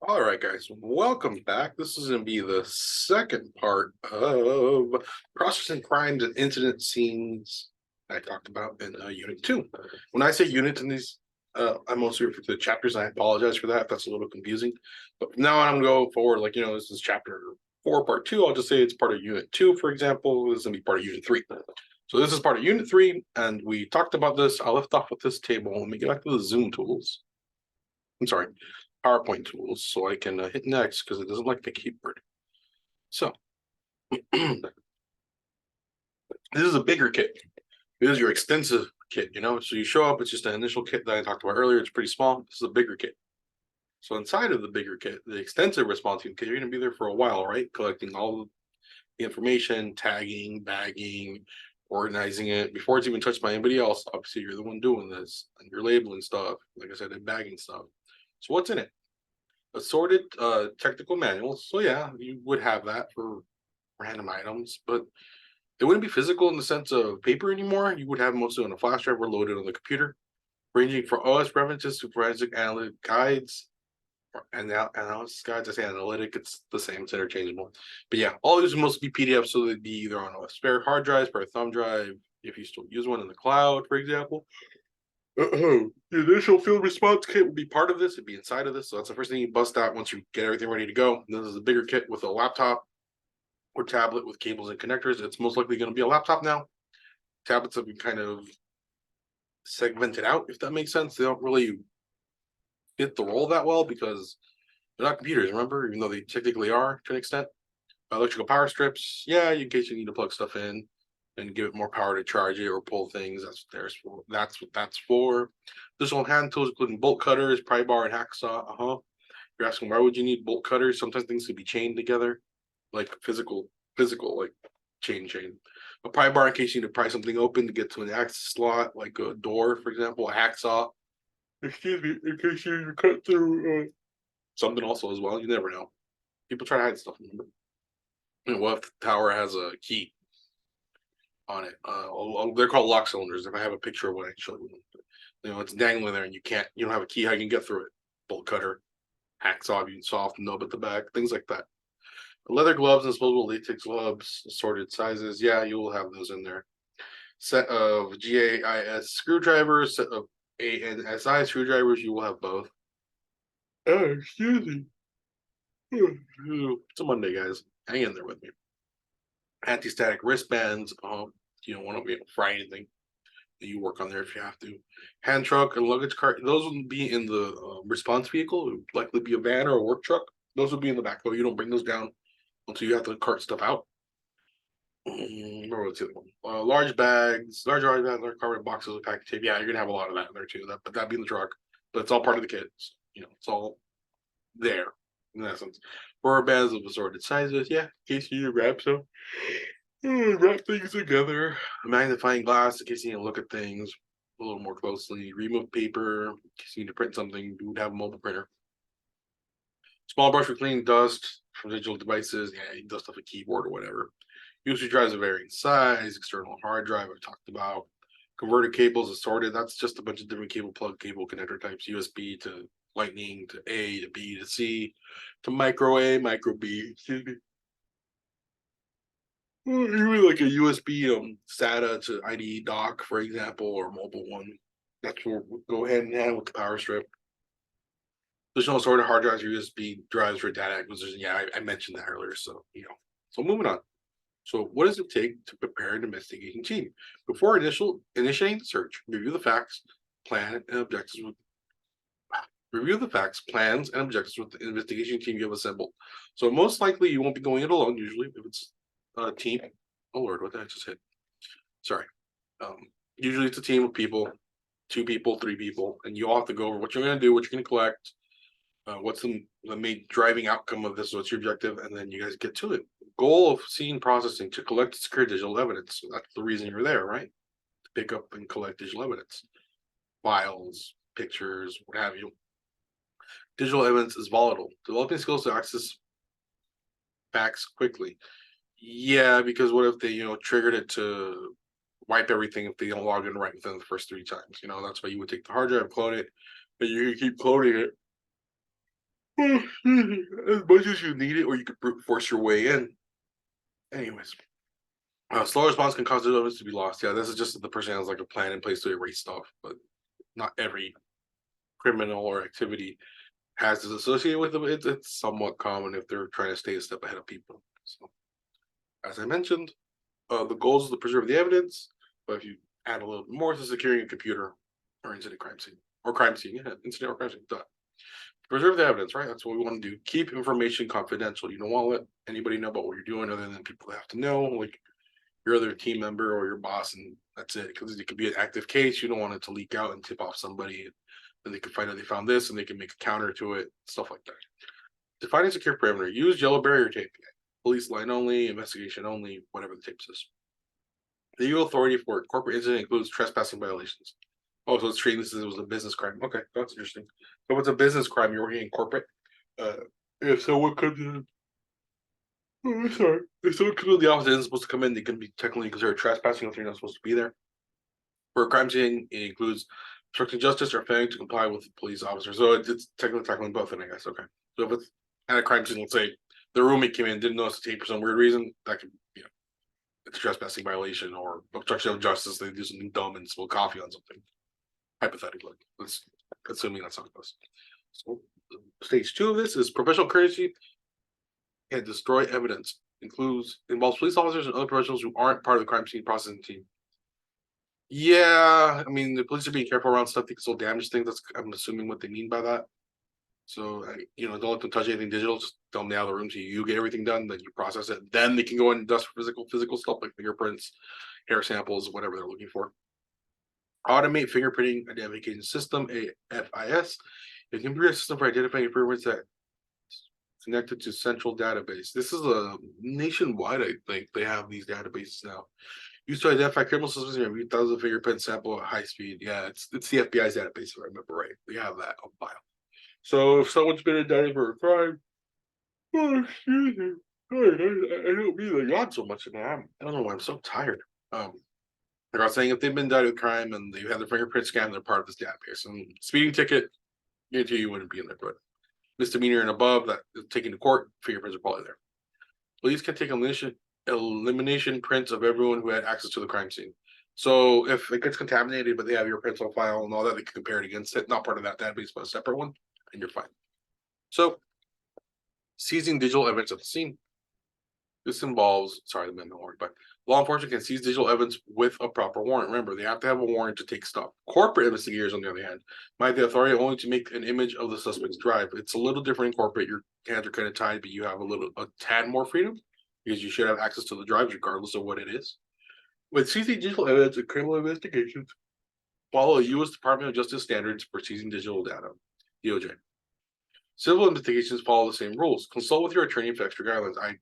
All right, guys, welcome back. This is going to be the second part of processing crimes and incident scenes I talked about in Unit 2. When I say units in these, I mostly refer to the chapters, and I apologize for that if that's a little confusing. But from now on, I'm going to go forward, this is chapter 4, part 2. I'll just say it's part of Unit 2, for example. This is going to be part of Unit 3. So this is part of Unit 3, and we talked about this. I'll lift off with this table. Let me get back to the Zoom tools. I'm sorry. PowerPoint tools so I can hit next because it doesn't like the keyboard. So this is a bigger kit. This is your extensive kit, So you show up, it's just an initial kit that I talked about earlier. It's pretty small. This is a bigger kit. So inside of the bigger kit, the extensive response team kit, you're going to be there for a while, right? Collecting all the information, tagging, bagging, organizing it before it's even touched by anybody else. Obviously, you're the one doing this, and you're labeling stuff, like I said, and bagging stuff. So what's in it? Assorted technical manuals. So yeah, you would have that for random items, but they wouldn't be physical in the sense of paper anymore. You would have mostly on a flash drive or loaded on the computer, ranging from OS references to forensic analytic guides and analysis guides. I say analytic, it's the same, it's interchangeable. But yeah, all these would mostly be PDFs, so they'd be either on a spare hard drive, spare thumb drive, if you still use one in the cloud, for example. The initial field response kit would be part of this. It'd be inside of this. So that's the first thing you bust out once you get everything ready to go. This is a bigger kit with a laptop or tablet with cables and connectors. It's most likely going to be a laptop now. Tablets have been kind of segmented out, if that makes sense. They don't really fit the role that well because they're not computers, remember? Even though they technically are to an extent. Electrical power strips, yeah, in case you need to plug stuff in and give it more power to charge it or pull things. That's what there's for. That's what that's for. Additional hand tools, including bolt cutters, pry bar, and hacksaw. You're asking why would you need bolt cutters? Sometimes things can be chained together, like physical, like chain. A pry bar in case you need to pry something open to get to an access slot, like a door, for example. A hacksaw. Excuse me, in case you need to cut through something also as well. You never know. People try to hide stuff. Remember? And what if the tower has a key on it? They're called lock cylinders. If I have a picture of what I showed you, it's dangling there, and you don't have a key. How you can get through it? Bolt cutter, hacksaw, you soft nub at the back, things like that. Leather gloves and disposable latex gloves, assorted sizes. Yeah, you will have those in there. Set of GAIS screwdrivers, set of ANSI screwdrivers. You will have both. Oh, excuse me. It's a Monday, guys. Hang in there with me. Anti-static wristbands. You don't want to be able to fry anything. You work on there if you have to. Hand truck and luggage cart. Those would be in the response vehicle. It would likely be a van or a work truck. Those would be in the back though. You don't bring those down until you have to cart stuff out. What's the other one? Large bags, large cardboard boxes with package tape. Yeah, you're gonna have a lot of that in there too. But that'd be in the truck. But it's all part of the kit. It's all there in essence. Rubber bands of assorted sizes. Yeah, in case you need to wrap some. Wrap things together. A magnifying glass in case you need to look at things a little more closely. Remove paper in case you need to print something. You would have a mobile printer. Small brush for cleaning dust from digital devices. Yeah, dust off a keyboard or whatever. USB drives of varying size. External hard drive I've talked about. Converter cables assorted. That's just a bunch of different cable plug, cable connector types. USB to Lightning to A to B to C to micro A, micro B. Excuse me. Really like a USB SATA to IDE dock, for example, or mobile one. That's what we'll go ahead and hand with the power strip. There's no sort of hard drives or USB drives for data acquisition. Yeah, I mentioned that earlier. So, So moving on. So what does it take to prepare an investigation team? Before initiating the search, review the facts, plans, and objectives with the investigation team you have assembled. So most likely you won't be going it alone, usually, if it's a team. Oh Lord, what did I just hit? Sorry. Usually it's a team of people, 2 people, 3 people, and you all have to go over what you're going to do, what you're going to collect, what's the main driving outcome of this, what's your objective, and then you guys get to it. Goal of scene processing to collect and secure digital evidence. So that's the reason you're there, right? To pick up and collect digital evidence, files, pictures, what have you. Digital evidence is volatile. Developing skills to access facts quickly. Yeah, because what if they, triggered it to wipe everything if they don't log in right within the first 3 times? That's why you would take the hard drive, clone it, but you keep cloning it. as much as you need it, or you could brute force your way in. Anyways, slow response can cause digital evidence to be lost. Yeah, this is just that the person has like a plan in place to erase stuff, but not every criminal or activity has this associated with them. It's somewhat common if they're trying to stay a step ahead of people. So, as I mentioned, the goal is to preserve the evidence, but if you add a little bit more to securing a computer or incident crime scene or crime scene, yeah, incident or crime scene, done. Preserve the evidence, right? That's what we want to do. Keep information confidential. You don't want to let anybody know about what you're doing other than people that have to know, like your other team member or your boss, and that's it. Because it could be an active case. You don't want it to leak out and tip off somebody, and they can find out they found this, and they can make a counter to it, stuff like that. Define a secure perimeter. Use yellow barrier tape. Police line only, investigation only, whatever the tape says. The legal authority for corporate incident includes trespassing violations. Oh, so it's treating this as it was a business crime. Okay, that's interesting. So if it's a business crime, you're working in corporate. Uh, if someone comes in, oh, sorry, if someone comes in the office isn't supposed to come in, they can be technically considered trespassing if they're not supposed to be there. For a crime scene, it includes obstructing justice or failing to comply with the police officer. So it's technically tackling both, and I guess okay. So if it's at a crime scene, let's say the roommate came in, didn't notice the tape for some weird reason, that could it's a trespassing violation or obstruction of justice. They do something dumb and spill coffee on something. Hypothetically, let's assuming that's how it goes. So stage 2 of this is professional courtesy and destroy evidence. Involves police officers and other professionals who aren't part of the crime scene processing team. Yeah, I mean the police are being careful around stuff that can still damage things. That's I'm assuming what they mean by that. So don't let them touch anything digital. Just tell them they out of the room so you get everything done. Then you process it. Then they can go in and dust physical stuff like fingerprints, hair samples, whatever they're looking for. Automate fingerprinting identification system (AFIS), a computer system for identifying fingerprints that connected to central database. This is a nationwide. I think they have these databases now. Used to identify criminal suspects and review thousands of fingerprint sample at high speed. Yeah, it's the FBI's database if I remember right. We have that on file. So if someone's been indicted for a crime, oh, excuse me. I don't mean to yawn so much now. I don't know why I'm so tired. Like I was saying, if they've been indicted with crime and they've had their fingerprint scanned, they're part of this database. And speeding ticket, guarantee you wouldn't be in there, but misdemeanor and above that is taken to court, fingerprints are probably there. Police can take elimination prints of everyone who had access to the crime scene. So if it gets contaminated, but they have your prints on file and all that, they can compare it against it. Not part of that database, but a separate one, and you're fine. So seizing digital evidence at the scene. This involves, sorry, the amendment warrant, but law enforcement can seize digital evidence with a proper warrant. Remember, they have to have a warrant to take stuff. Corporate investigators, on the other hand, might have the authority only to make an image of the suspect's drive. It's a little different in corporate. Your hands are kind of tied, but you have a tad more freedom because you should have access to the drives regardless of what it is. With seizing digital evidence in criminal investigations, follow U.S. Department of Justice standards for seizing digital data, DOJ. Civil investigations follow the same rules. Consult with your attorney for extra guidelines. I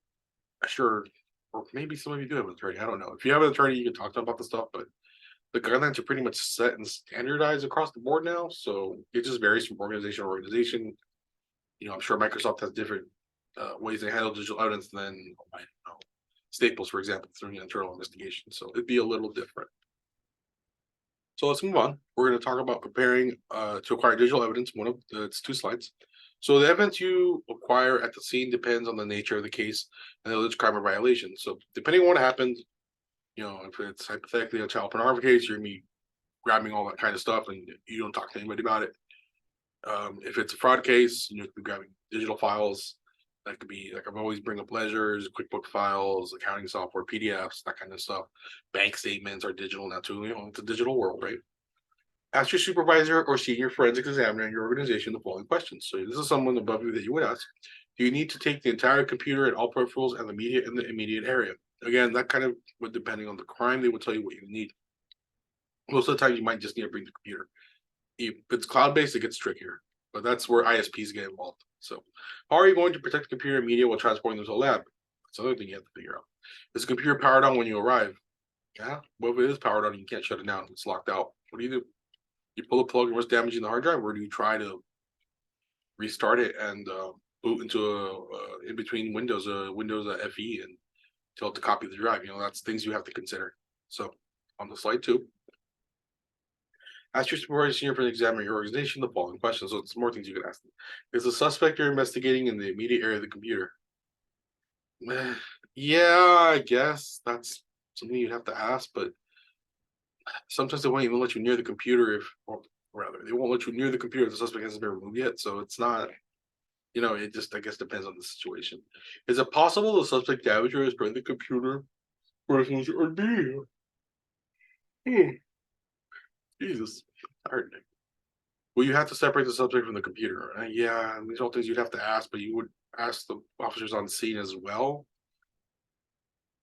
sure, or maybe some of you do have an attorney. I don't know. If you have an attorney, you can talk to them about the stuff, but the guidelines are pretty much set and standardized across the board now. So it just varies from organization to organization. I'm sure Microsoft has different ways they handle digital evidence than I don't know, Staples, for example, through an internal investigation. So it'd be a little different. So let's move on. We're going to talk about preparing to acquire digital evidence. It's 2 slides. So the evidence you acquire at the scene depends on the nature of the case and the alleged crime or violation. So depending on what happened, if it's hypothetically a child pornography case, you're gonna be grabbing all that kind of stuff and you don't talk to anybody about it. If it's a fraud case, you be grabbing digital files. That could be like I've always bring up ledgers, QuickBook files, accounting software, PDFs, that kind of stuff. Bank statements are digital now too. It's a digital world, right? Ask your supervisor or senior forensic examiner in your organization the following questions. So this is someone above you that you would ask. Do you need to take the entire computer and all peripherals and the immediate area? Again, that kind of would depending on the crime, they would tell you what you need. Most of the time, you might just need to bring the computer. If it's cloud-based, it gets trickier, but that's where ISPs get involved. So how are you going to protect the computer and media while transporting them to a lab? That's another thing you have to figure out. Is the computer powered on when you arrive? Yeah, well, if it is powered on, you can't shut it down. It's locked out. What do? You pull the plug and risk damaging the hard drive, or do you try to restart it and boot into in between Windows, Windows FE, and tell it to copy the drive? That's things you have to consider. So on the slide 2, Ask your supervisor senior for the examiner your organization the following questions. So it's more things you can ask them. Is the suspect you're investigating in the immediate area of the computer? Yeah, I guess that's something you'd have to ask, but sometimes they won't even let you near the computer or rather, they won't let you near the computer if the suspect hasn't been removed yet. So it's not, it just, I guess, depends on the situation. Is it possible the suspect damaged or spread the computer persons or D? Jesus, tired. Well, you have to separate the subject from the computer. Yeah, these are all things you'd have to ask, but you would ask the officers on scene as well.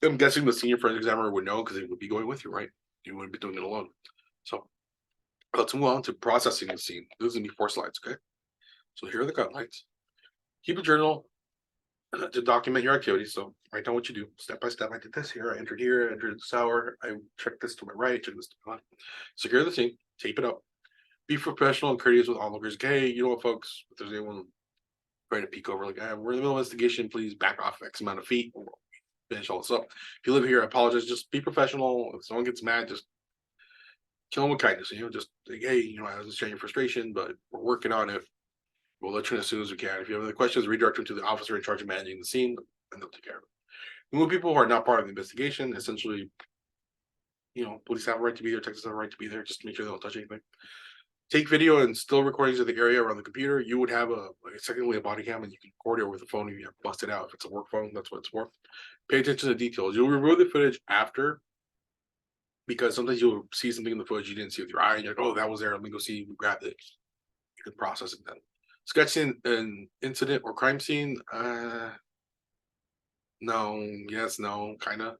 I'm guessing the senior forensic examiner would know because he would be going with you, right? You wouldn't be doing it alone. So let's move on to processing the scene. This is gonna be 4 slides, okay? So here are the guidelines. Keep a journal to document your activities. So write down what you do step by step. I did this here. I entered this hour. I checked this to my right. Check this to my left. Secure the scene. Tape it up. Be professional and courteous with onlookers. Okay, you know what, folks? If there's anyone trying to peek over, like, we're in the middle of investigation. Please back off X amount of feet. We'll finish all this up. If you live here, I apologize. Just be professional. If someone gets mad, just kill them with kindness. Just like, hey, I understand your frustration, but we're working on it. We'll let you know as soon as we can. If you have any questions, redirect them to the officer in charge of managing the scene, and they'll take care of it. Move people who are not part of the investigation. Essentially, police have a right to be there. Texas have a right to be there. Just to make sure they don't touch anything. Take video and still recordings of the area around the computer. You would have secondly a body cam, and you can record it with the phone if you have busted out. If it's a work phone, that's what it's for. Pay attention to details. You'll review the footage after, because sometimes you'll see something in the footage you didn't see with your eye, and you're like, oh, that was there. Let me go see. You grab it. You can process it then. Sketching an incident or crime scene. No, yes, no, kind of.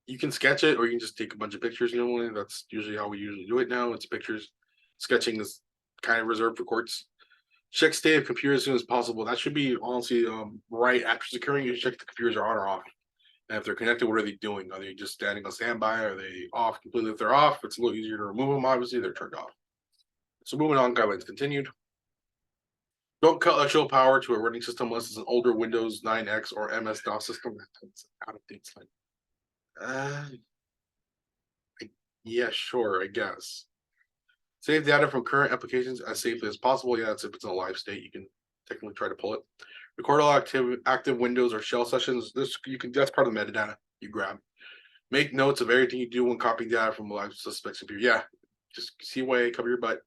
You can sketch it, or you can just take a bunch of pictures. That's usually how we usually do it now. It's pictures. Sketching is kind of reserved for courts. Check state of computer as soon as possible. That should be honestly right after securing. You check the computers are on or off, and if they're connected, what are they doing? Are they just standing on standby? Are they off completely? If they're off, it's a little easier to remove them. Obviously, they're turned off. So moving on, guidelines continued. Don't cut electrical power to a running system unless it's an older Windows 9X or MS-DOS system. That's out of date. Uh, yeah, sure, I guess. Save data from current applications as safely as possible. Yeah, that's if it's in a live state, you can technically try to pull it. Record all active windows or shell sessions. That's part of the metadata you grab. Make notes of everything you do when copying data from a live suspect's computer. Yeah, just CYA, cover your butt,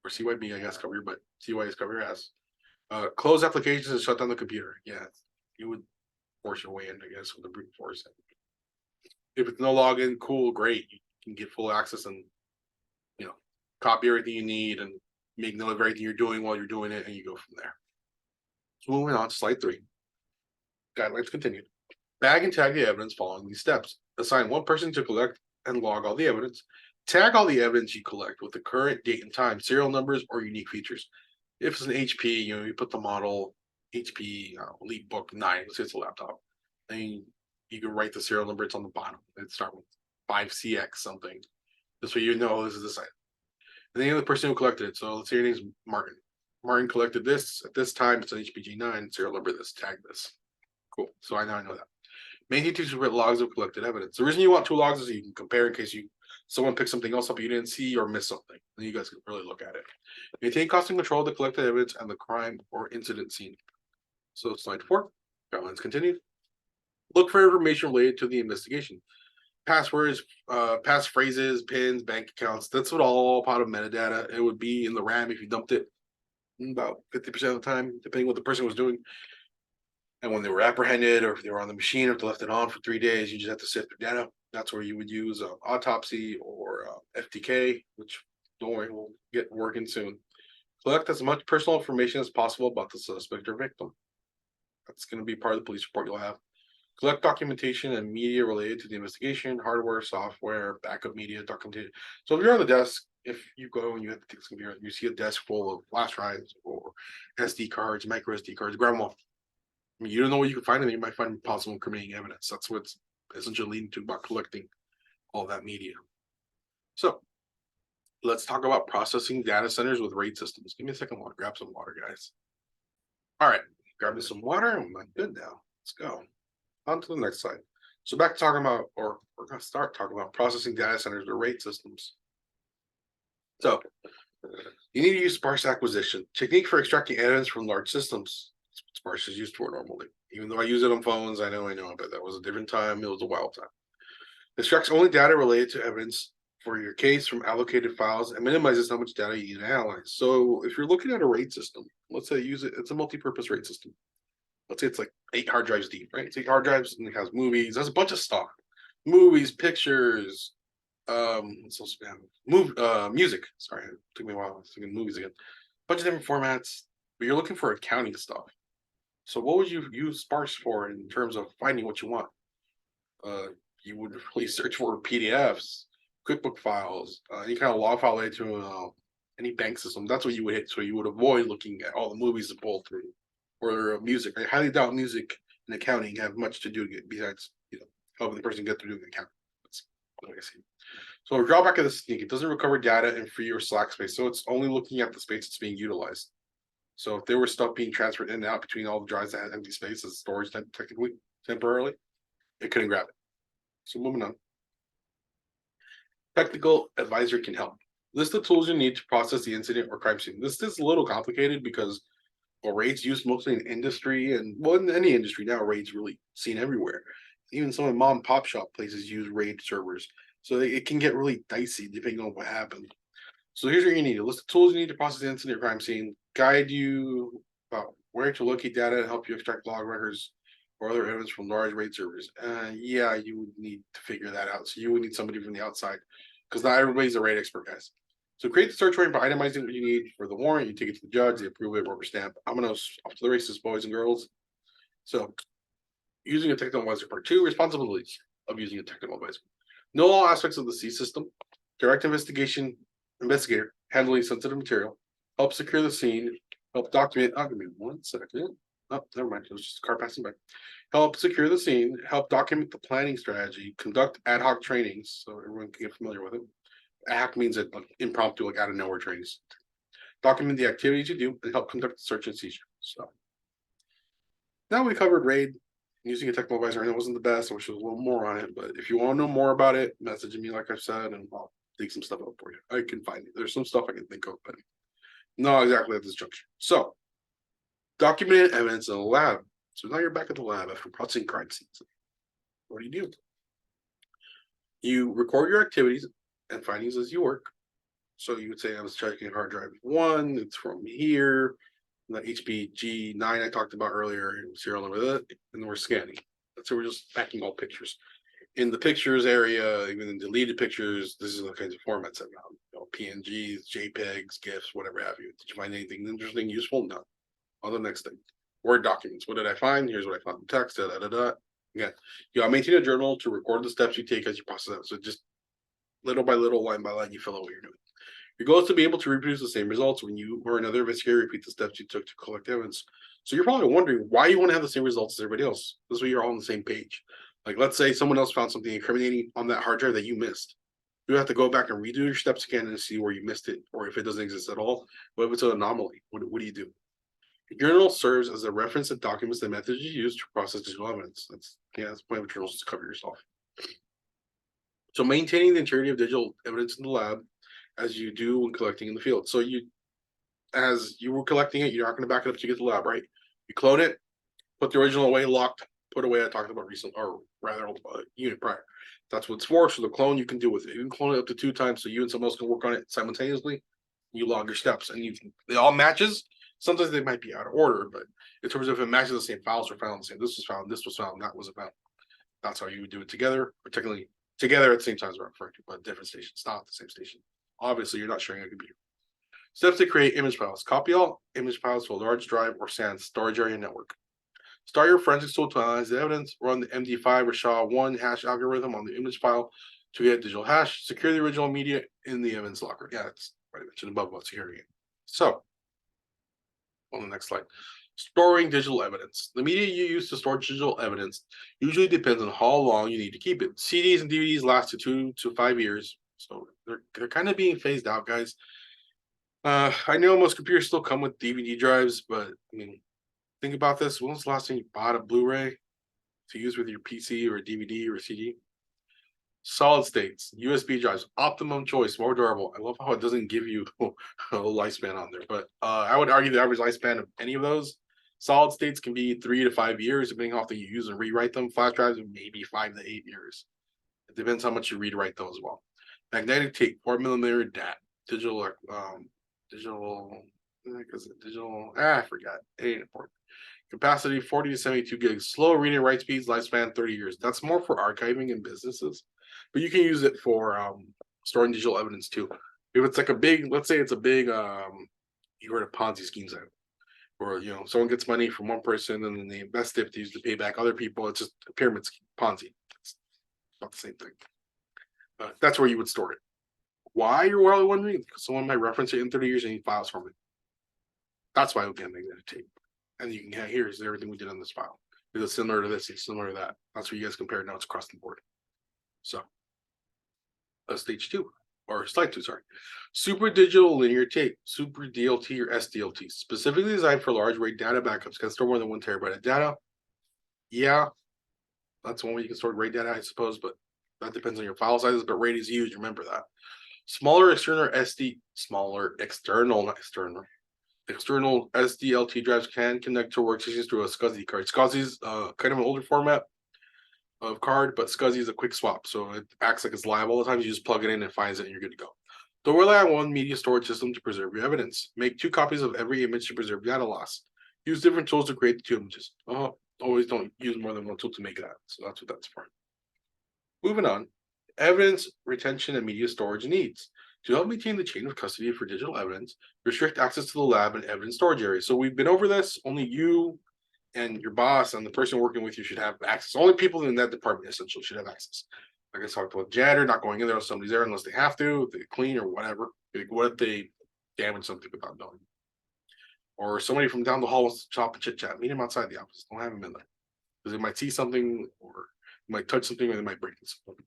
or CYB, I guess, cover your butt. CYA is cover your ass. Close applications and shut down the computer. Yeah, you would force your way in, I guess, with the brute force. If it's no login, cool, great. You can get full access and copy everything you need and make note of everything you're doing while you're doing it, and you go from there. So moving on to slide 3. Guidelines continued. Bag and tag the evidence following these steps. Assign one person to collect and log all the evidence. Tag all the evidence you collect with the current date and time, serial numbers, or unique features. If it's an HP, you put the model HP Elite Book 9. Let's say it's a laptop. Then you can write the serial number. It's on the bottom. It starts with 5CX something. This way you know this is the site. And the other person who collected it. So let's say your name's Martin. Martin collected this at this time. It's an HPG9 serial number. This tag this. Cool. So I know that. Maintain 2 separate logs of collected evidence. The reason you want 2 logs is so you can compare in case someone picks something else up you didn't see or miss something. Then you guys can really look at it. Maintain constant control of the collected evidence and the crime or incident scene. So slide 4. Guidelines continued. Look for information related to the investigation. Passwords, passphrases, pins, bank accounts. That's what all part of metadata. It would be in the RAM if you dumped it about 50% of the time, depending what the person was doing. And when they were apprehended, or if they were on the machine, or if they left it on for 3 days, you just have to sift their data. That's where you would use autopsy or FTK, which don't worry, we'll get working soon. Collect as much personal information as possible about the suspect or victim. That's going to be part of the police report you'll have. Collect documentation and media related to the investigation, hardware, software, backup media, documentation. So if you're on the desk, if you go and you have to take this computer, you see a desk full of flash drives or SD cards, micro SD cards, grab them all. I mean, you don't know what you can find, and you might find possible incriminating evidence. That's what's essentially leading to about collecting all that media. So let's talk about processing data centers with RAID systems. Give me a second while I grab some water, guys. All right, grab me some water. I'm good now. Let's go. On to the next slide. So back to talking about, or we're going to start talking about processing data centers with RAID systems. So you need to use sparse acquisition technique for extracting evidence from large systems. That's what sparse is used for normally. Even though I use it on phones, I know, but that was a different time. It was a wild time. Extracts only data related to evidence for your case from allocated files and minimizes how much data you need to analyze. So if you're looking at a RAID system, let's say use it, it's a multi-purpose RAID system. Let's say it's like 8 hard drives deep, right? It's 8 hard drives and it has movies. There's a bunch of stuff. Movies, pictures, what's else we have? Music. Sorry, it took me a while. I was thinking movies again. Bunch of different formats, but you're looking for accounting stuff. So what would you use sparse for in terms of finding what you want? You would really search for PDFs, QuickBook files, any kind of log file related to any bank system. That's what you would hit. So you would avoid looking at all the movies to pull through, or music. I highly doubt music and accounting have much to do besides helping the person get through the account. That's what I see. So a drawback of this technique, it doesn't recover data in free or slack space. So it's only looking at the space that's being utilized. So if there was stuff being transferred in and out between all the drives that had empty space as storage technically temporarily, it couldn't grab it. So moving on. Technical advisor can help. List the tools you need to process the incident or crime scene. This is a little complicated because RAID's used mostly in industry and in any industry now, RAID's really seen everywhere. Even some of the mom and pop shop places use RAID servers. So it can get really dicey depending on what happened. So here's what you need. List the tools you need to process the incident or crime scene, guide you about where to locate data and help you extract log records or other evidence from large RAID servers. Yeah, you would need to figure that out. So you would need somebody from the outside because not everybody's a RAID expert, guys. So create the search warrant by itemizing what you need for the warrant. You take it to the judge, they approve it, rubber stamp. I'm gonna off to the races, boys and girls. So using a technical advisor, part 2, responsibilities of using a technical advisor. Know all aspects of the C system, direct investigator, handling sensitive material, help secure the scene, help document. Oh, give me 1 second. Oh, never mind. It was just a car passing by. Help secure the scene, help document the planning strategy, conduct ad hoc trainings so everyone can get familiar with it. Ad hoc means that impromptu, like out of nowhere trainings. Document the activities you do and help conduct the search and seizure. So now we covered RAID using a technical advisor, and it wasn't the best. I wish there was a little more on it, but if you want to know more about it, message me like I've said, and I'll dig some stuff up for you. I can find it. There's some stuff I can think of, but not exactly at this juncture. So documented evidence in the lab. So now you're back at the lab after processing crime scenes. What do? You record your activities and findings as you work. So you would say I was checking hard drive 1, it's from here, the HBG9 I talked about earlier, serial number that, and we're scanning. So we're just packing all pictures. In the pictures area, even in deleted pictures, this is the kinds of formats I found. PNGs, JPEGs, GIFs, whatever have you. Did you find anything interesting, useful? No. On the next thing. Word documents. What did I find? Here's what I found in text. Again, you maintain a journal to record the steps you take as you process them. So just little by little, line by line, you fill out what you're doing. Your goal is to be able to reproduce the same results when you or another investigator repeat the steps you took to collect evidence. So you're probably wondering why you want to have the same results as everybody else. This way you're all on the same page. Like let's say someone else found something incriminating on that hard drive that you missed. You have to go back and redo your steps again and see where you missed it, or if it doesn't exist at all. What if it's an anomaly? What do you do? Your journal serves as a reference that documents the methods you use to process digital evidence. That's the point of journals, to cover yourself. So maintaining the integrity of digital evidence in the lab as you do when collecting in the field. So as you were collecting it, you're not going to back it up to get the lab, right? You clone it, put the original away, locked, put away. I talked about recent, or rather, unit prior. That's what it's for. So the clone you can do with it. You can clone it up to 2 times, so you and someone else can work on it simultaneously. You log your steps, and it all matches. Sometimes they might be out of order, but in terms of if it matches the same files are found, the same. This was found, that was found. That's how you would do it together, particularly together at the same time as we're referring to, but different stations, not the same station. Obviously, you're not sharing a computer. Steps to create image files. Copy all image files to a large drive or SAN storage area network. Start your forensics tool to analyze the evidence. Run the MD5 or SHA-1 hash algorithm on the image file to get a digital hash. Secure the original media in the evidence locker. Yeah, it's what I mentioned above about securing it. So, on the next slide. Storing digital evidence. The media you use to store digital evidence usually depends on how long you need to keep it. CDs and DVDs last to 2 to 5 years. So they're kind of being phased out, guys. I know most computers still come with DVD drives, but I mean, think about this. When was the last time you bought a Blu-ray to use with your PC or a DVD or a CD? Solid states, USB drives, optimum choice, more durable. I love how it doesn't give you a lifespan on there, but I would argue the average lifespan of any of those solid states can be 3 to 5 years, depending on how you use and rewrite them. Flash drives, maybe 5 to 8 years. It depends how much you read write those as well. Magnetic tape, 4mm DAT, digital, digital, I forgot. It ain't important. Capacity 40 to 72 gigs. Slow reading write speeds, lifespan 30 years. That's more for archiving in businesses, but you can use it for storing digital evidence too. If it's like a big, let's say it's a big, you heard of Ponzi schemes, or someone gets money from one person and then they invest it to use to pay back other people. It's just a pyramid scheme, Ponzi. It's not the same thing. That's where you would store it. Why, you're well wondering? Because someone might reference it in 30 years and need files from it. That's why we can magnetic tape. And you can here's everything we did on this file. It's similar to this, it's similar to that. That's where you guys compare notes across the board. So stage 2 or slide 2, sorry. Super digital linear tape, super DLT or SDLT, specifically designed for large RAID data backups, can store more than 1 terabyte of data. Yeah, that's one way you can store RAID data, I suppose, but that depends on your file sizes. But RAID is huge, remember that. Smaller external external SDLT drives can connect to workstations through a SCSI card. SCSI is kind of an older format of card, but SCSI is a quick swap, so it acts like it's live all the time. You just plug it in and finds it, and you're good to go. Don't rely on one media storage system to preserve your evidence. Make 2 copies of every image to preserve data loss. Use different tools to create the 2 images. Always don't use more than 1 tool to make that. So that's what that's for. Moving on, evidence retention and media storage needs. To help maintain the chain of custody for digital evidence, restrict access to the lab and evidence storage areas. So we've been over this. Only you and your boss and the person working with you should have access. Only people in that department essentially should have access. Like I talked about janitor not going in there if somebody's there unless they have to, they clean or whatever. Like, what if they damage something without knowing? Or somebody from down the hall wants to chop and chit chat. Meet him outside the office. Don't have him in there because they might see something or might touch something or they might break something.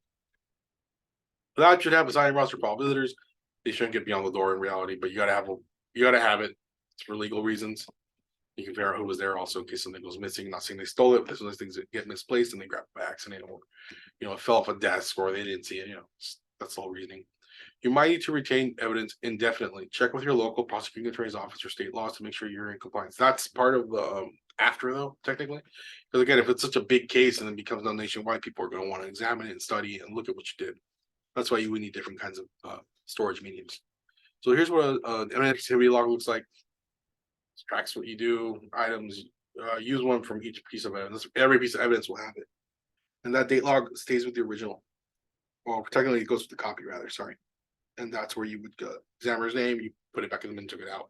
That should have a signing roster for all visitors. They shouldn't get beyond the door in reality, but you gotta have it. It's for legal reasons. You can figure out who was there also in case something goes missing. Not saying they stole it, but some of those things that get misplaced and they grab it by accident, or it fell off a desk or they didn't see it. That's all reasoning. You might need to retain evidence indefinitely. Check with your local prosecuting attorney's office or state laws to make sure you're in compliance. That's part of the after though, technically, because again, if it's such a big case and it becomes known nationwide, people are going to want to examine it and study and look at what you did. That's why you would need different kinds of storage mediums. So here's what an evidence activity log looks like. It tracks what you do, items. Use one from each piece of evidence. Every piece of evidence will have it, and that date log stays with the original. Well, technically, it goes with the copy, rather. Sorry, and that's where you would go. Examiner's name. You put it back in the bin, took it out.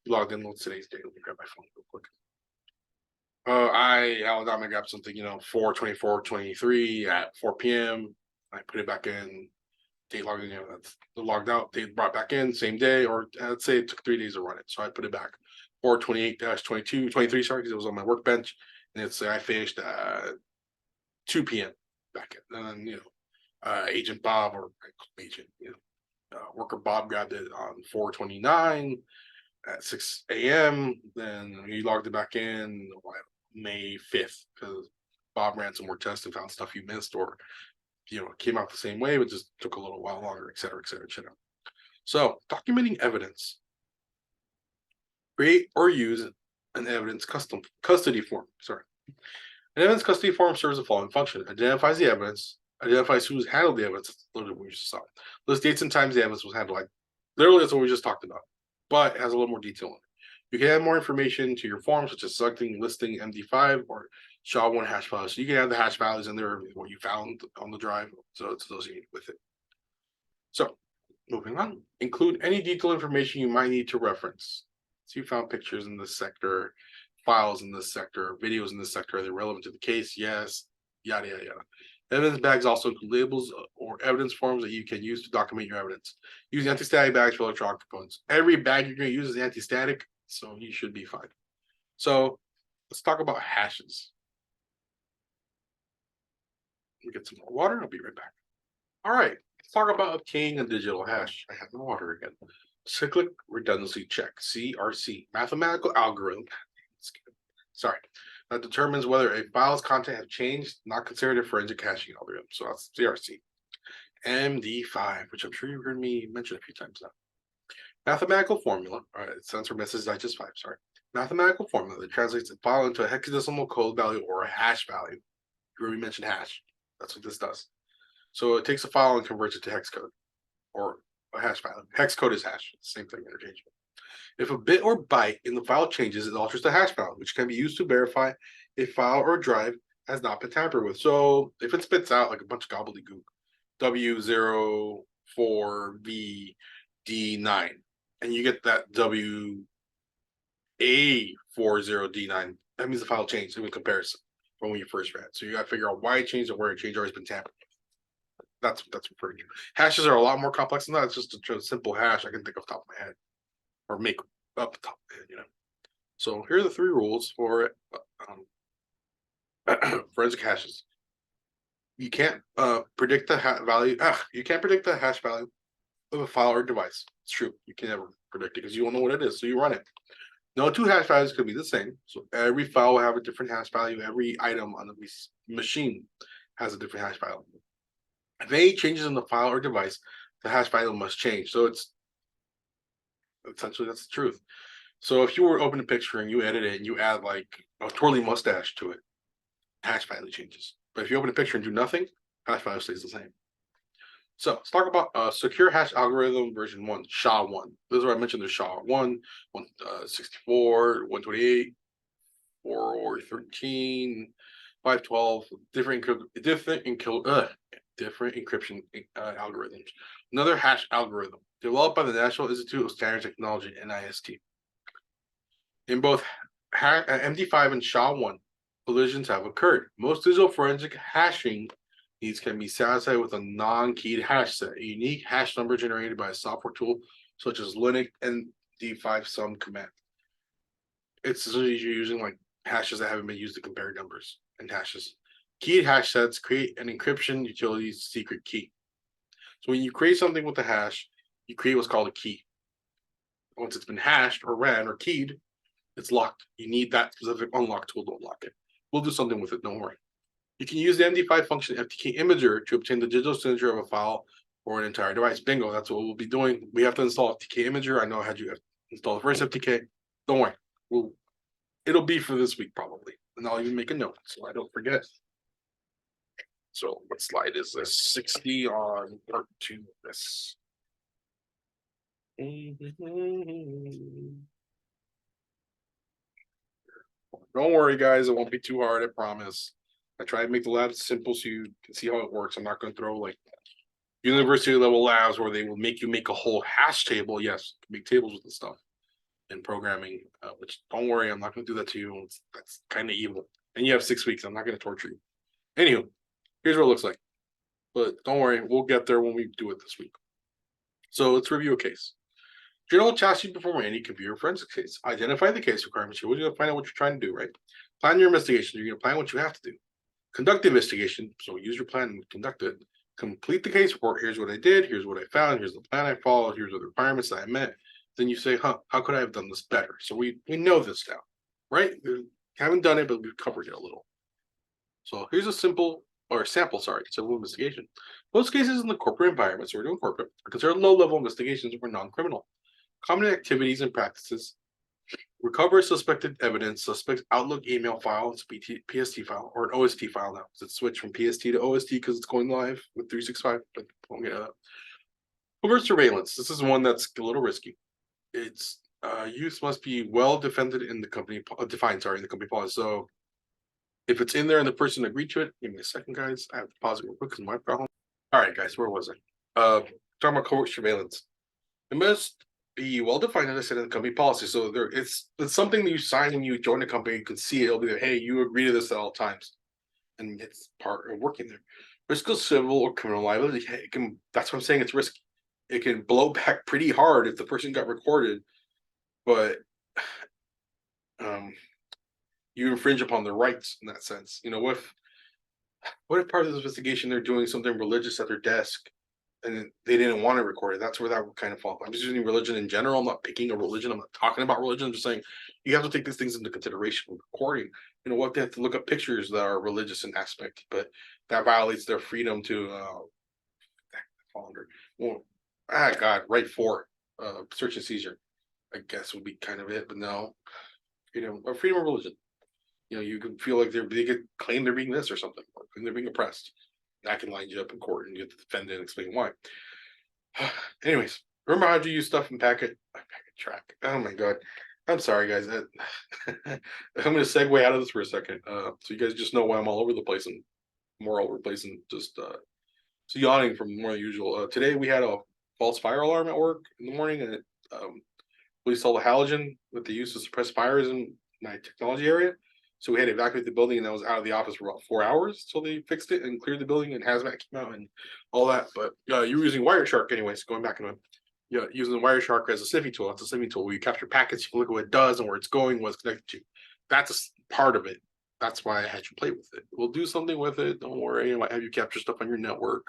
You logged in. What's today's date? Let me grab my phone real quick. Alabama grabbed something, 4/24/23 at 4 p.m. I put it back in. Date logged in, that's the logged out. They brought back in same day, or let's say it took 3 days to run it. So I put it back 4/28/22/23, sorry, because it was on my workbench, and it's I finished at 2 p.m. back in. And then Agent Bob or Agent, worker Bob grabbed it on 4/29 at 6 a.m. Then he logged it back in May 5th because Bob ran some more tests and found stuff you missed, or it came out the same way, but just took a little while longer, et cetera, et cetera, et cetera. So documenting evidence. Create or use an evidence custody form. Sorry. An evidence custody form serves the following function: identifies the evidence, identifies who's handled the evidence. Literally what we just saw. List dates and times the evidence was handled. Like literally that's what we just talked about, but it has a little more detail in it. You can add more information to your form, such as selecting, listing MD5 or SHA-1 hash values. So you can add the hash values in there, what you found on the drive, so it's associated with it. So moving on, include any detailed information you might need to reference. So you found pictures in this sector, files in this sector, videos in this sector. Are they relevant to the case? Yes, yada, yada, yada. Evidence bags also include labels or evidence forms that you can use to document your evidence. Use anti-static bags for electronic components. Every bag you're going to use is anti-static, so you should be fine. So let's talk about hashes. Let me get some more water. I'll be right back. All right, let's talk about obtaining a digital hash. I have no water again. Cyclic redundancy check, CRC, mathematical algorithm. Sorry, that determines whether a file's content have changed, not considered a forensic hashing algorithm. So that's CRC. MD5, which I'm sure you've heard me mention a few times now. Mathematical formula, all right, it stands for message digest 5, sorry. Mathematical formula that translates a file into a hexadecimal code value or a hash value. You already mentioned hash. That's what this does. So it takes a file and converts it to hex code or a hash value. Hex code is hash, same thing, interchangeable. If a bit or byte in the file changes, it alters the hash value, which can be used to verify a file or drive has not been tampered with. So if it spits out like a bunch of gobbledygook, W04VD9, and you get that WA40D9, that means the file changed in comparison from when you first read. So you got to figure out why it changed and where it changed or it's been tampered with. That's referring to. Hashes are a lot more complex than that. It's just a simple hash I can think off the top of my head or make up the top of my head, you know. So here are the 3 rules for forensic hashes. You can't predict the value. You can't predict the hash value of a file or device. It's true. You can never predict it because you don't know what it is, so you run it. No 2 hash values could be the same. So every file will have a different hash value. Every item on the machine has a different hash value. If any changes in the file or device, the hash value must change. So it's essentially that's the truth. So if you were to open a picture and you edit it and you add like a twirly mustache to it, hash value changes. But if you open a picture and do nothing, hash value stays the same. So let's talk about secure hash algorithm version 1, SHA-1. This is where I mentioned the SHA-1, 164, 128, 413, 512, different encryption algorithms. Another hash algorithm developed by the National Institute of Standards and Technology, NIST. In both MD5 and SHA-1, collisions have occurred. Most digital forensic hashing needs can be satisfied with a non-keyed hash set, a unique hash number generated by a software tool such as Linux MD5 sum command. It's usually using like hashes that haven't been used to compare numbers and hashes. Keyed hash sets create an encryption utility's secret key. So when you create something with a hash, you create what's called a key. Once it's been hashed or ran or keyed, it's locked. You need that specific unlock tool to unlock it. We'll do something with it, don't worry. You can use the MD5 function FTK imager to obtain the digital signature of a file or an entire device. Bingo, that's what we'll be doing. We have to install FTK imager. I know I had you install the first FTK. Don't worry. It'll be for this week probably. And I'll even make a note so I don't forget. So what slide is this? 60 on part 2 of this. Don't worry, guys. It won't be too hard, I promise. I try to make the labs simple so you can see how it works. I'm not going to throw like university level labs where they will make you make a whole hash table. Yes, make tables with the stuff and programming, which don't worry, I'm not going to do that to you. That's kind of evil. And you have 6 weeks. I'm not going to torture you. Anywho, here's what it looks like. But don't worry, we'll get there when we do it this week. So let's review a case. General tasks you perform any computer forensics case. Identify the case requirements. You're going to find out what you're trying to do, right? Plan your investigation. You're going to plan what you have to do. Conduct the investigation. So use your plan and conduct it. Complete the case report. Here's what I did. Here's what I found. Here's the plan I followed. Here's the requirements that I met. Then you say, how could I have done this better? So we know this now, right? We haven't done it, but we've covered it a little. So here's a sample, civil investigation. Most cases in the corporate environment, so we're doing corporate, are considered low-level investigations for non-criminal. Common activities and practices: recover suspected evidence, suspect Outlook email file, it's PST file, or an OST file now. It's switched from PST to OST because it's going live with 365. But we'll get that. Covert surveillance. This is one that's a little risky. Its use must be well defended in the company defined. In the company policy. So if it's in there and the person agreed to it, give me a second, guys. I have to pause it real quick because my problem. All right, guys, where was I? Talking about covert surveillance. It must be well defined, as I said, in the company policy. So it's something that you sign when you join a company. You can see it. It'll be like, hey, you agree to this at all times, and it's part of working there. Risk of civil or criminal liability. Hey, that's what I'm saying. It's risky. It can blow back pretty hard if the person got recorded, but you infringe upon their rights in that sense. You know, what if part of this investigation they're doing something religious at their desk and they didn't want to record it? That's where that would kind of fall. I'm just using religion in general. I'm not picking a religion. I'm not talking about religion. I'm just saying you have to take these things into consideration when recording. You know what? They have to look up pictures that are religious in aspect, but that violates their freedom to fall under. Well, God, right for search and seizure, I guess would be kind of it, but no, freedom of religion. You can feel like they could claim they're being this or something, or claim they're being oppressed. That can line you up in court, and you have to defend it and explain why. Anyways, remember how to use stuff in packet track. Oh my god, I'm sorry, guys. I'm going to segue out of this for a second, so you guys just know why I'm all over the place and more all over the place and just yawning from more than usual. Today we had a false fire alarm at work in the morning, and it police saw the halogen with the use of suppress fires in my technology area. So we had to evacuate the building, and I was out of the office for about 4 hours till they fixed it and cleared the building, and hazmat came out and all that. But you were using Wireshark anyways, going back into it. Using Wireshark as a sniffing tool. It's a sniffing tool where you capture packets, you can look at what it does and where it's going, what it's connected to. That's a part of it. That's why I had you play with it. We'll do something with it. Don't worry. I might have you capture stuff on your network.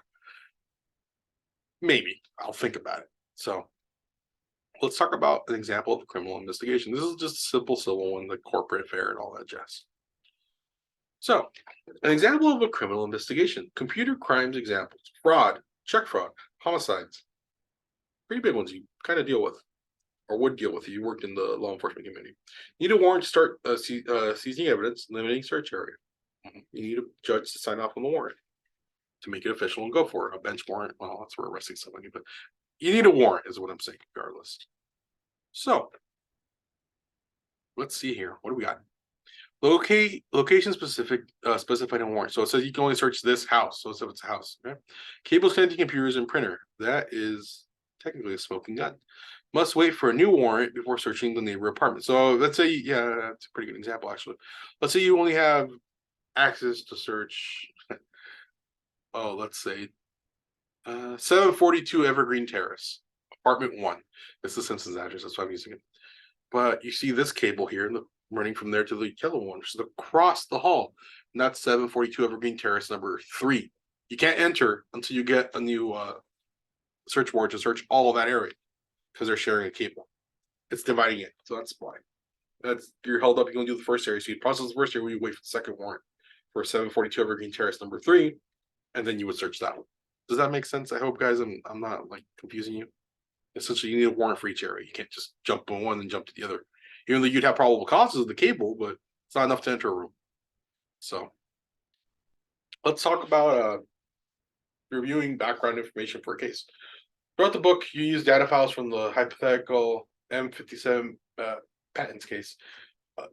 Maybe. I'll think about it. So let's talk about an example of a criminal investigation. This is just a simple civil one, the corporate affair and all that jazz. So, an example of a criminal investigation. Computer crimes examples. Fraud, check fraud, homicides. Pretty big ones you kind of deal with, or would deal with if you worked in the law enforcement community. You need a warrant to start seizing evidence, limiting search area. You need a judge to sign off on the warrant to make it official and go for it. A bench warrant, well, that's for arresting somebody, but you need a warrant is what I'm saying, regardless. So, let's see here. What do we got? Location specific specified in warrant. So it says you can only search this house. So if it's a house, okay? Cables connecting computers and printer. That is technically a smoking gun. Must wait for a new warrant before searching the neighbor apartment. So let's say, yeah, that's a pretty good example actually. Let's say you only have access to search. Let's say 742 Evergreen Terrace, apartment 1. It's the Simpsons address. That's why I'm using it. But you see this cable here, running from there to the yellow one, which is across the hall. And that's 742 Evergreen Terrace number 3. You can't enter until you get a new search warrant to search all of that area because they're sharing a cable. It's dividing it, so that's why. You're held up. You can do the first area. So you process the first area, you wait for the second warrant for 742 Evergreen Terrace number 3, and then you would search that one. Does that make sense? I hope, guys, I'm not like confusing you. Essentially, you need a warrant for each area. You can't just jump on one and jump to the other. Even though you'd have probable causes of the cable, but it's not enough to enter a room. So let's talk about reviewing background information for a case. Throughout the book, you use data files from the hypothetical M57 patents case.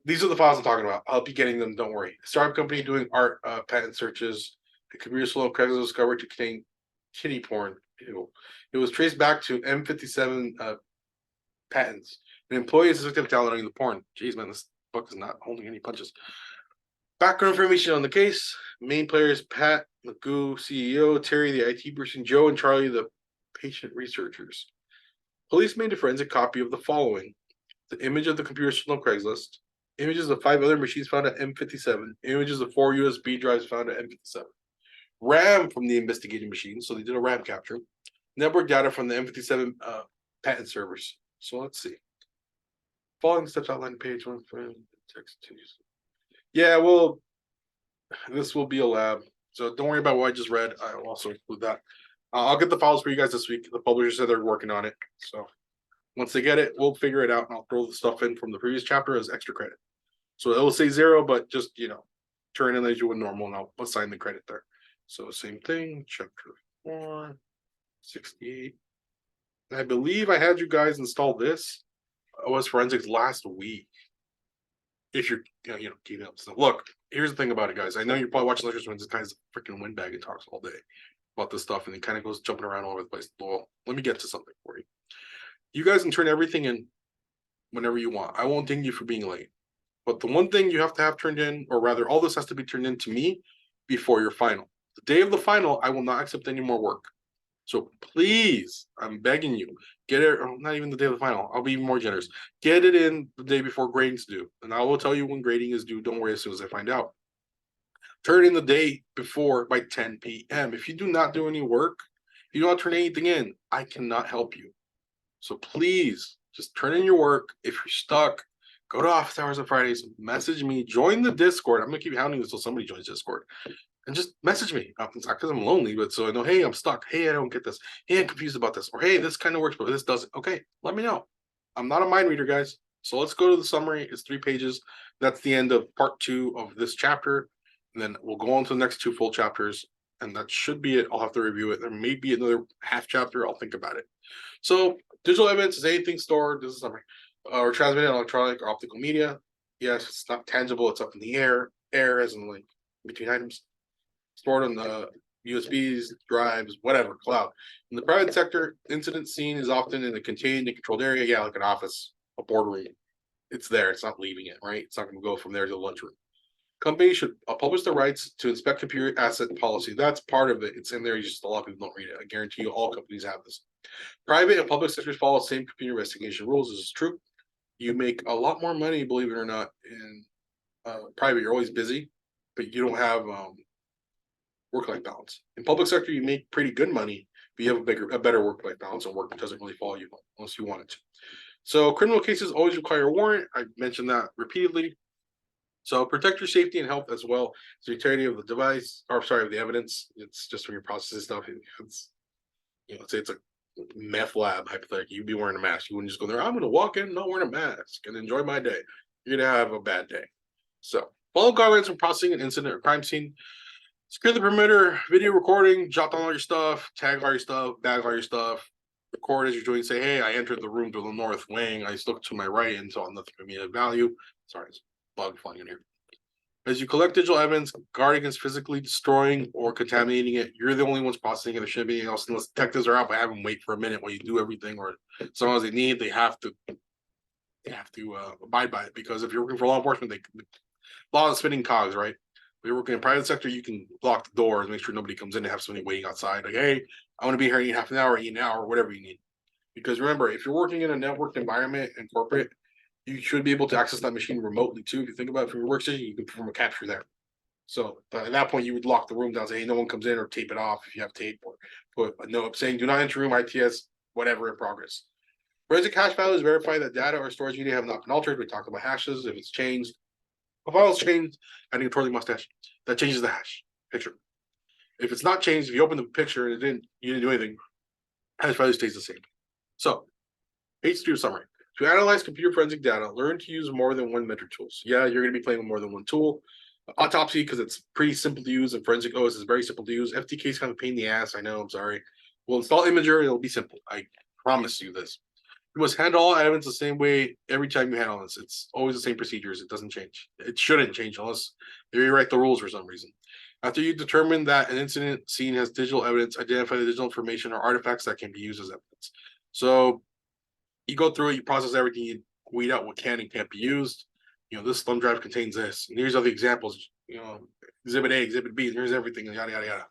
These are the files I'm talking about. I'll be getting them, don't worry. Startup company doing art patent searches. The computer slow Craigslist discovered to contain kitty porn. Ew. It was traced back to M57 patents. An employee is suspected of downloading the porn. Jeez, man, this book is not holding any punches. Background information on the case. Main players: Pat, Magoo, CEO, Terry, the IT person, Joe, and Charlie, the patient researchers. Police made a forensic copy of the following: the image of the computer stolen on Craigslist, images of 5 other machines found at M57, images of 4 USB drives found at M57, RAM from the investigating machine, so they did a RAM capture, network data from the M57 patent servers. So let's see. Following steps outlined page 1 for text 2. Yeah, well, this will be a lab, so don't worry about what I just read. I will also include that. I'll get the files for you guys this week. The publisher said they're working on it, so once they get it, we'll figure it out, and I'll throw the stuff in from the previous chapter as extra credit. So it will say 0, but just turn in as you would normal, and I'll assign the credit there. So same thing, chapter 4, 68. And I believe I had you guys install this OS Forensics last week. If you're keeping up stuff. Look, here's the thing about it, guys. I know you're probably watching lectures when this guy's a freaking windbag and talks all day about this stuff, and it kind of goes jumping around all over the place. Well, let me get to something for you. You guys can turn everything in whenever you want. I won't ding you for being late. But the one thing you have to have turned in, or rather, all this has to be turned in to me before your final. The day of the final, I will not accept any more work. So please, I'm begging you, get it, or not even the day of the final. I'll be even more generous. Get it in the day before grading's due. And I will tell you when grading is due. Don't worry as soon as I find out. Turn in the day before by 10 p.m. If you do not do any work, if you don't turn anything in, I cannot help you. So please, just turn in your work. If you're stuck, Go to office hours on Fridays, message me, join the Discord. I'm gonna keep hounding this until somebody joins Discord. And just message me. It's not because I'm lonely, but so I know, hey, I'm stuck. Hey, I don't get this. Hey, I'm confused about this. Or hey, this kind of works, but this doesn't. Okay, let me know. I'm not a mind reader, guys. So let's go to the summary. It's 3 pages. That's the end of part 2 of this chapter. And then we'll go on to the next 2 full chapters. And that should be it. I'll have to review it. There may be another half chapter. I'll think about it. So digital evidence is anything stored. This is a summary. Or transmitted in electronic or optical media. Yes, it's not tangible. It's up in the air. Air as in like between items. Stored on the USBs, drives, whatever, cloud. In the private sector, incident scene is often in a contained and controlled area. Yeah, like an office, a boardroom. It's there. It's not leaving it, right? It's not going to go from there to the lunchroom. Companies should publish the rights to inspect computer asset policy. That's part of it. It's in there. You just a lot of people don't read it. I guarantee you, all companies have this. Private and public sectors follow the same computer investigation rules. This is true. You make a lot more money, believe it or not, in private. You're always busy, but you don't have work-life balance. In public sector, you make pretty good money, but you have a better work-life balance, and work doesn't really follow you unless you want it to. So criminal cases always require a warrant. I mentioned that repeatedly. So protect your safety and health as well. So integrity of the device, or sorry, of the evidence. It's just when you're processing stuff. It's, let's say it's a meth lab, hypothetically, you'd be wearing a mask. You wouldn't just go there, I'm going to walk in not wearing a mask and enjoy my day. You're going to have a bad day. So follow guidelines when processing an incident or crime scene. Secure the perimeter, video recording, jot down all your stuff, tag all your stuff, bag all your stuff, record as you're doing, say, hey, I entered the room to the north wing, I looked to my right and saw nothing of immediate value. Sorry, there's a bug flying in here. As you collect digital evidence, guard against physically destroying or contaminating it. You're the only ones processing it. There shouldn't be anything else unless detectives are out, but have them wait for a minute while you do everything, or as long as they need, they have to abide by it, because if you're working for law enforcement, law is spinning cogs, right? If you're working in private sector, you can lock the doors, make sure nobody comes in and have somebody waiting outside. Like, hey, I want to be here in half an hour, an hour, whatever you need. Because remember, if you're working in a networked environment and corporate, you should be able to access that machine remotely too. If you think about it from your workstation, you can perform a capture there. So at that point, you would lock the room down, say, hey, no one comes in, or tape it off if you have tape, or put a note saying, do not enter room, ITS, whatever in progress. Forensic hash values verify that data or storage media have not been altered. We talked about hashes. If it's changed, a file's changed, adding a twirling mustache, that changes the hash picture. If it's not changed, if you open the picture and you didn't do anything, hash value stays the same. So, H2 summary. To analyze computer forensic data, learn to use more than one metric tools. Yeah, you're going to be playing with more than one tool. Autopsy, because it's pretty simple to use, and forensic OS is very simple to use. FTK is kind of a pain in the ass. I know, I'm sorry. We'll install Imager, it'll be simple. I promise you this. You must handle all evidence the same way every time you handle this. It's always the same procedures. It doesn't change. It shouldn't change unless they rewrite the rules for some reason. After you determine that an incident scene has digital evidence, identify the digital information or artifacts that can be used as evidence. So you go through it, you process everything, you weed out what can and can't be used. This thumb drive contains this, and here's other examples. Exhibit A, Exhibit B, here's everything, yada yada yada.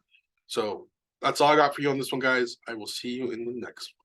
So that's all I got for you on this one, guys. I will see you in the next one.